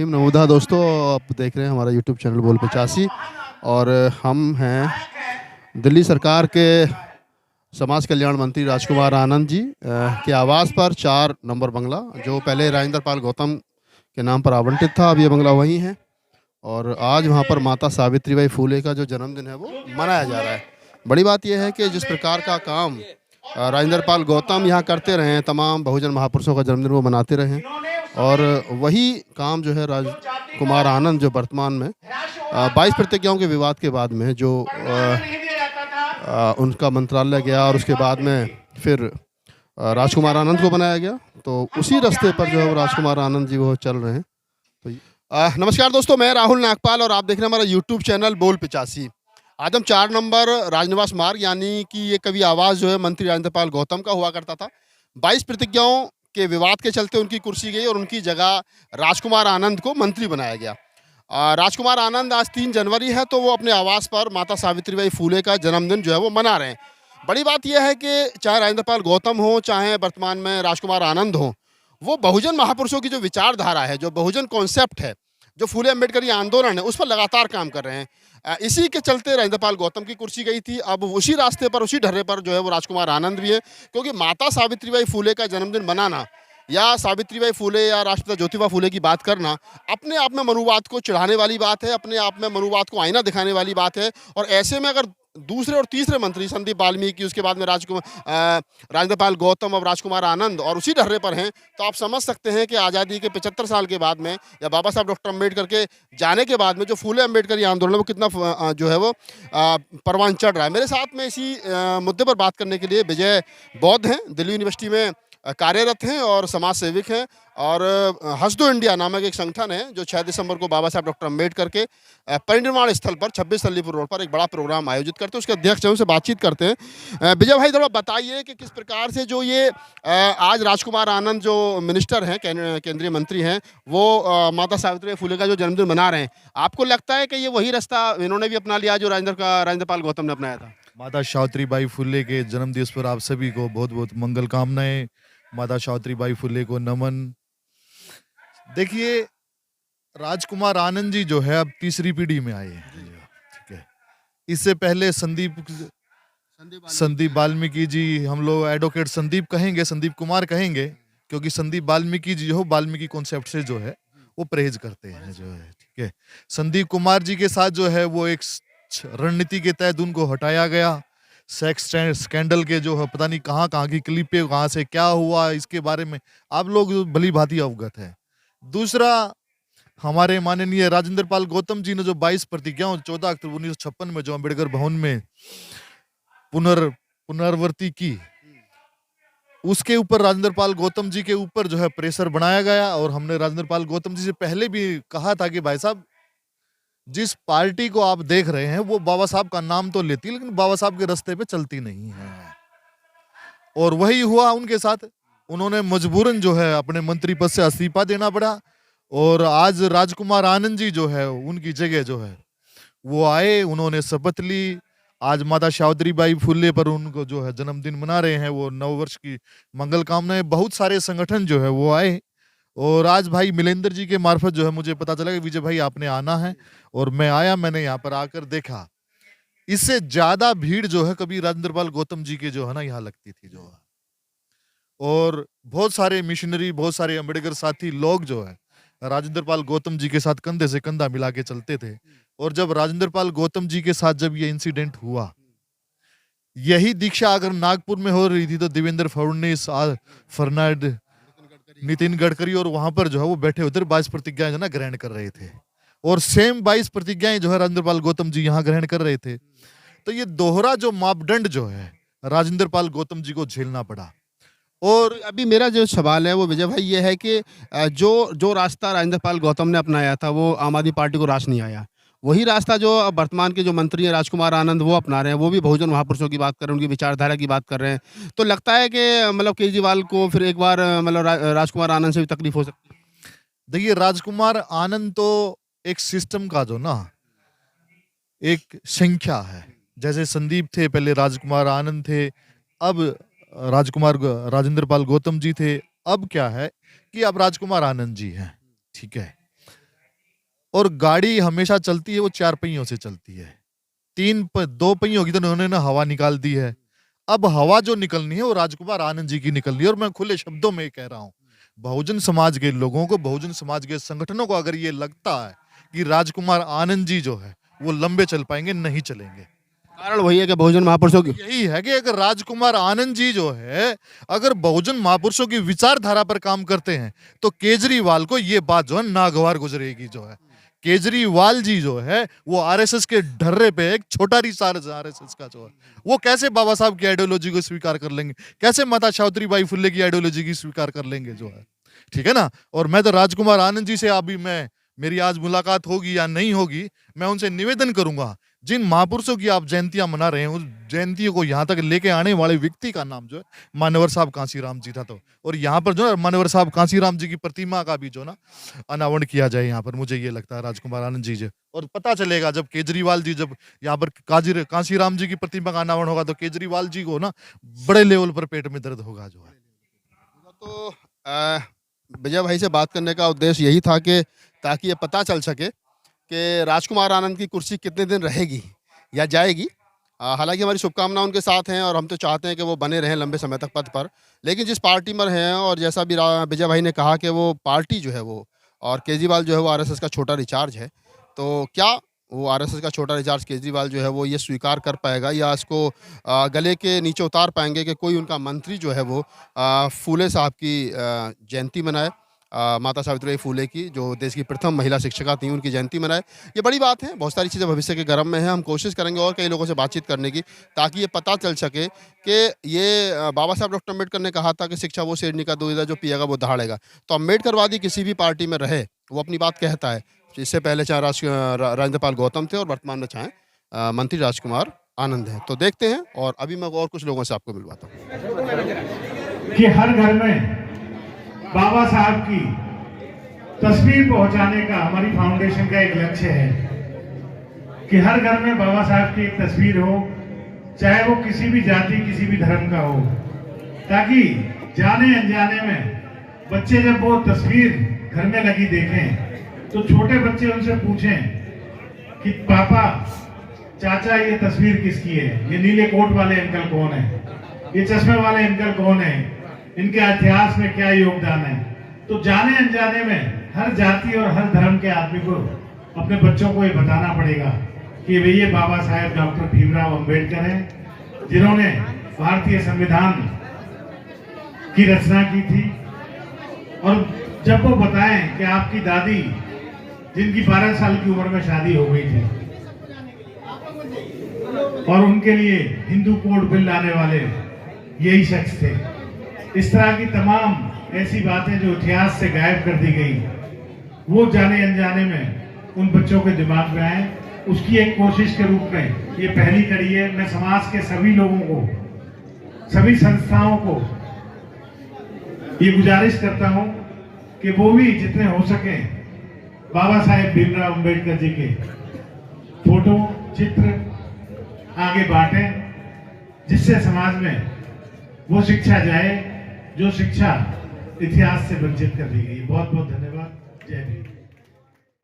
रहीम नमूदा दोस्तों, आप देख रहे हैं हमारा यूट्यूब चैनल बोल 85। और हम हैं दिल्ली सरकार के समाज कल्याण मंत्री राजकुमार आनंद जी के आवास पर 4 नंबर बंगला, जो पहले राजेंद्र पाल गौतम के नाम पर आवंटित था, अब ये बंगला वही है। और आज वहाँ पर माता सावित्रीबाई फूले का जो जन्मदिन है वो मनाया जा रहा है। बड़ी बात यह है कि जिस प्रकार का काम राजेंद्र पाल गौतम यहाँ करते रहे हैं, तमाम बहुजन महापुरुषों का जन्मदिन वो मनाते रहे हैं, और वही काम जो है राजकुमार आनंद जो वर्तमान में 22 प्रतिज्ञाओं के विवाद के बाद में जो उनका मंत्रालय गया और उसके बाद में फिर राजकुमार आनंद को बनाया गया, तो उसी रास्ते पर जो है वो राजकुमार आनंद जी वो चल रहे हैं। तो नमस्कार दोस्तों, मैं राहुल नागपाल और आप देख रहे हैं हमारा यूट्यूब चैनल बोल 85। आज हम 4 नंबर राजनिवास मार्ग, यानी कि ये कभी आवास जो है मंत्री राजेंद्र पाल गौतम का हुआ करता था, 22 प्रतिज्ञाओं के विवाद के चलते उनकी कुर्सी गई और उनकी जगह राजकुमार आनंद को मंत्री बनाया गया। राजकुमार आनंद आज 3 जनवरी है, तो वो अपने आवास पर माता सावित्रीबाई फूले का जन्मदिन जो है वो मना रहे हैं। बड़ी बात यह है कि चाहे राजेंद्र पाल गौतम हो, चाहे वर्तमान में राजकुमार आनंद हो, वो बहुजन महापुरुषों की जो विचारधारा है, जो बहुजन कॉन्सेप्ट है, जो फूले अम्बेडकरी आंदोलन है, उस पर लगातार काम कर रहे हैं। इसी के चलते राजेंद्र पाल गौतम की कुर्सी गई थी। अब उसी रास्ते पर, उसी ढर्रे पर जो है वो राजकुमार आनंद भी है, क्योंकि माता सावित्रीबाई फूले का जन्मदिन मनाना या सावित्रीबाई फूले या राष्ट्रपिता ज्योतिबा फूले की बात करना अपने आप में मनुवाद को चिढ़ाने वाली बात है, अपने आप में मनुवाद को आईना दिखाने वाली बात है। और ऐसे में अगर दूसरे और तीसरे मंत्री संदीप बाल्मीकि, उसके बाद में राजेंद्र पाल गौतम, अब राजकुमार आनंद और उसी ढर्रे पर हैं, तो आप समझ सकते हैं कि आज़ादी के 75 साल के बाद में या बाबा साहब डॉक्टर अम्बेडकर के जाने के बाद में जो फूले अम्बेडकरी आंदोलन वो कितना जो है वो परवान चढ़ रहा है। मेरे साथ में इसी मुद्दे पर बात करने के लिए विजय बौद्ध हैं, दिल्ली यूनिवर्सिटी में कार्यरत हैं और समाज सेविक हैं, और हंस दो इंडिया नामक एक संगठन है जो 6 दिसंबर को बाबा साहब डॉक्टर अम्बेडकर के परिनिर्वाण स्थल पर 26 सल्लीपुर रोड पर एक बड़ा प्रोग्राम आयोजित करते हैं। उसके अध्यक्ष हैं, उनसे बातचीत करते हैं। विजय भाई, थोड़ा बताइए कि किस प्रकार से जो ये आज राजकुमार आनंद जो मिनिस्टर हैं, केंद्रीय मंत्री हैं, वो माता सावित्रीबाई फूले का जो जन्मदिन मना रहे हैं, आपको लगता है कि ये वही रास्ता इन्होंने भी अपना लिया जो राजेंद्र पाल गौतम ने अपनाया था? माता सावित्रीबाई फुले के जन्म दिवस पर आप सभी को बहुत बहुत मंगल कामनाएं। माता सावित्रीबाई फुले को नमन। देखिए, राजकुमार आनंद जी जो है अब तीसरी पीढ़ी में आए हैं, ठीक है। इससे पहले संदीप बाल्मीकि जी, हम लोग एडवोकेट संदीप कहेंगे, संदीप कुमार कहेंगे, क्योंकि संदीप बाल्मीकि जी हो वाल्मीकि कॉन्सेप्ट से जो है वो परहेज करते हैं, जो है, ठीक है। संदीप कुमार जी के साथ जो है वो एक रणनीति के तहत उनको हटाया गया। सेक्स स्कैंडल के जो है पता नहीं कहाँ की क्लिपें, कहाँ से क्या हुआ, इसके बारे में आप लोग भली भांति अवगत है। दूसरा, हमारे माननीय राजेंद्र पाल गौतम जी ने जो 22 प्रतिज्ञाओं 14 अक्टूबर 1956 में जो अम्बेडकर भवन में पुनरावृत्ति की, उसके ऊपर राजेंद्र पाल गौतम जी के ऊपर जो है प्रेशर बनाया गया। और हमने राजेंद्र पाल गौतम जी से पहले भी कहा था कि भाई साहब, जिस पार्टी को आप देख रहे हैं वो बाबा साहब का नाम तो लेती है, लेकिन बाबा साहब के रास्ते पे चलती नहीं है। और वही हुआ उनके साथ। उन्होंने मजबूरन जो है अपने मंत्री पद से इस्तीफा देना पड़ा, और आज राजकुमार आनंद जी जो है उनकी जगह जो है वो आए, उन्होंने शपथ ली। आज माता सावित्रीबाई फुले पर उनको जो है जन्मदिन मना रहे हैं, वो नववर्ष की मंगल कामनाएं। बहुत सारे संगठन जो है वो आए, और आज भाई मिलेंद्र जी के मार्फत जो है मुझे पता चला कि विजय भाई आपने आना है, और मैं आया। मैंने यहाँ पर आकर देखा, इससे ज्यादा भीड़ जो है कभी राजेंद्र पाल गौतम जी के जो है ना यहाँ लगती थी, जो है। और बहुत सारे मिशनरी, बहुत सारे अम्बेडकर साथी लोग जो है राजेंद्र पाल गौतम जी के साथ कंधे से कंधा मिला के चलते थे। और जब राजेंद्र पाल गौतम जी के साथ जब ये इंसिडेंट हुआ, यही दीक्षा अगर नागपुर में हो रही थी तो देवेंद्र फडणवीस, फर्नांड, नितिन गडकरी और वहां पर जो है वो बैठे उधर 22 प्रतिज्ञाएं जो ना ग्रहण कर रहे थे, और सेम 22 प्रतिज्ञाएं जो है राजेंद्र पाल गौतम जी यहाँ ग्रहण कर रहे थे। तो ये दोहरा जो मापदंड जो है राजेंद्र पाल गौतम जी को झेलना पड़ा। और अभी मेरा जो सवाल है वो विजय भाई ये है कि जो रास्ता राजेंद्र पाल गौतम ने अपनाया था वो आम आदमी पार्टी को रास नहीं आया। वही रास्ता जो अब वर्तमान के जो मंत्री हैं राजकुमार आनंद वो अपना रहे हैं, वो भी बहुजन महापुरुषों की बात कर रहे हैं, उनकी विचारधारा की बात कर रहे हैं। तो लगता है कि मतलब केजरीवाल को फिर एक बार मतलब राजकुमार आनंद से भी तकलीफ हो सकती है। देखिए, राजकुमार आनंद तो एक सिस्टम का जो ना एक संख्या है। जैसे संदीप थे, पहले राजकुमार आनंद थे, अब राजेंद्र पाल गौतम जी थे, अब क्या है कि अब राजकुमार आनंद जी हैं, ठीक है। और गाड़ी हमेशा चलती है वो 4 पहियों से चलती है। 2 पहियों की तो उन्होंने ना हवा निकाल दी है। अब हवा जो निकलनी है वो राजकुमार आनंद जी की निकलनी है। और मैं खुले शब्दों में कह रहा हूं, बहुजन समाज के लोगों को, बहुजन समाज के संगठनों को अगर ये लगता है कि राजकुमार आनंद जी जो है वो लंबे चल पाएंगे, नहीं चलेंगे। कारण वही है कि बहुजन महापुरुषों की यही है कि अगर राजकुमार आनंद जी जो है अगर बहुजन महापुरुषों की विचारधारा पर काम करते हैं तो केजरीवाल को ये बात जो है नागवार गुजरेगी। जो है केजरीवाल जी जो है वो आरएसएस के ढर्रे पे एक छोटा रिसार आरएसएस का जो है वो कैसे बाबा साहब की आइडियोलॉजी को स्वीकार कर लेंगे, कैसे माता सावित्रीबाई फुले की आइडियोलॉजी की स्वीकार कर लेंगे जो है, ठीक है ना। और मैं तो राजकुमार आनंद जी से अभी मेरी आज मुलाकात होगी या नहीं होगी, मैं उनसे निवेदन करूंगा, जिन महापुरुषों की आप जयंतियां मना रहे हैं उस जयंतियों को यहाँ तक लेके आने वाले व्यक्ति का नाम जो है मानवर साहब कांसीराम जी था। तो और यहाँ पर जो है मानवर साहब कांसीराम जी की प्रतिमा का भी जो ना अनावरण किया जाए यहाँ पर, मुझे ये लगता है राजकुमार आनंद जी और पता चलेगा जब केजरीवाल जी जब यहाँ पर कांसीराम जी की प्रतिमा का अनावरण होगा तो केजरीवाल जी को ना बड़े लेवल पर पेट में दर्द होगा जो है। तो विजय भाई से बात करने का उद्देश्य यही था कि ताकि ये पता चल सके कि राजकुमार आनंद की कुर्सी कितने दिन रहेगी या जाएगी। हालांकि हमारी शुभकामनाएं उनके साथ हैं और हम तो चाहते हैं कि वो बने रहें लंबे समय तक पद पर, लेकिन जिस पार्टी में हैं और जैसा भी विजय भाई ने कहा कि वो पार्टी जो है वो और केजरीवाल जो है वो आरएसएस का छोटा रिचार्ज है, तो क्या वो आरएसएस का छोटा रिचार्ज केजरीवाल जो है वो ये स्वीकार कर पाएगा या इसको गले के नीचे उतार पाएंगे कि कोई उनका मंत्री जो है वो फूले साहब की जयंती मनाए, माता सावित्रीबाई फूले की जो देश की प्रथम महिला शिक्षिका थी उनकी जयंती मनाए। ये बड़ी बात है, बहुत सारी चीज़ें भविष्य के गर्म में है। हम कोशिश करेंगे और कई लोगों से बातचीत करने की ताकि ये पता चल सके कि ये बाबा साहब डॉक्टर अम्बेडकर ने कहा था कि शिक्षा वो शेरनी का दूध है जो पिएगा वो दहाड़ेगा। तो अम्बेडकरवादी किसी भी पार्टी में रहे वो अपनी बात कहता है। इससे पहले चाहे राजेंद्र पाल गौतम थे और वर्तमान में चाहे मंत्री राजकुमार आनंद हैं। तो देखते हैं और अभी मैं और कुछ लोगों से आपको मिलवाता हूँ कि हर घर में बाबा साहब की तस्वीर पहुंचाने का हमारी फाउंडेशन का एक लक्ष्य है कि हर घर में बाबा साहब की एक तस्वीर हो, चाहे वो किसी भी जाति किसी भी धर्म का हो, ताकि जाने अनजाने में बच्चे जब वो तस्वीर घर में लगी देखें तो छोटे बच्चे उनसे पूछें कि पापा चाचा ये तस्वीर किसकी है, ये नीले कोट वाले अंकल कौन है, ये चश्मे वाले अंकल कौन है, इनके इतिहास में क्या योगदान है। तो जाने अनजाने में हर जाति और हर धर्म के आदमी को अपने बच्चों को ये बताना पड़ेगा कि ये बाबा साहेब डॉक्टर भीमराव अंबेडकर हैं जिन्होंने भारतीय संविधान की रचना की थी। और जब वो बताएं कि आपकी दादी जिनकी 12 साल की उम्र में शादी हो गई थी और उनके लिए हिंदू कोड बिल लाने वाले यही शख्स थे, इस तरह की तमाम ऐसी बातें जो इतिहास से गायब कर दी गई वो जाने अनजाने में उन बच्चों के दिमाग में आए, उसकी एक कोशिश के रूप में ये पहली कड़ी है। मैं समाज के सभी लोगों को, सभी संस्थाओं को ये गुजारिश करता हूं कि वो भी जितने हो सके बाबा साहेब भीमराव अंबेडकर जी के फोटो चित्र आगे बांटें, जिससे समाज में वो शिक्षा जाए जो शिक्षा इतिहास से वंचित कर दी गई। बहुत बहुत धन्यवाद। जय भीम।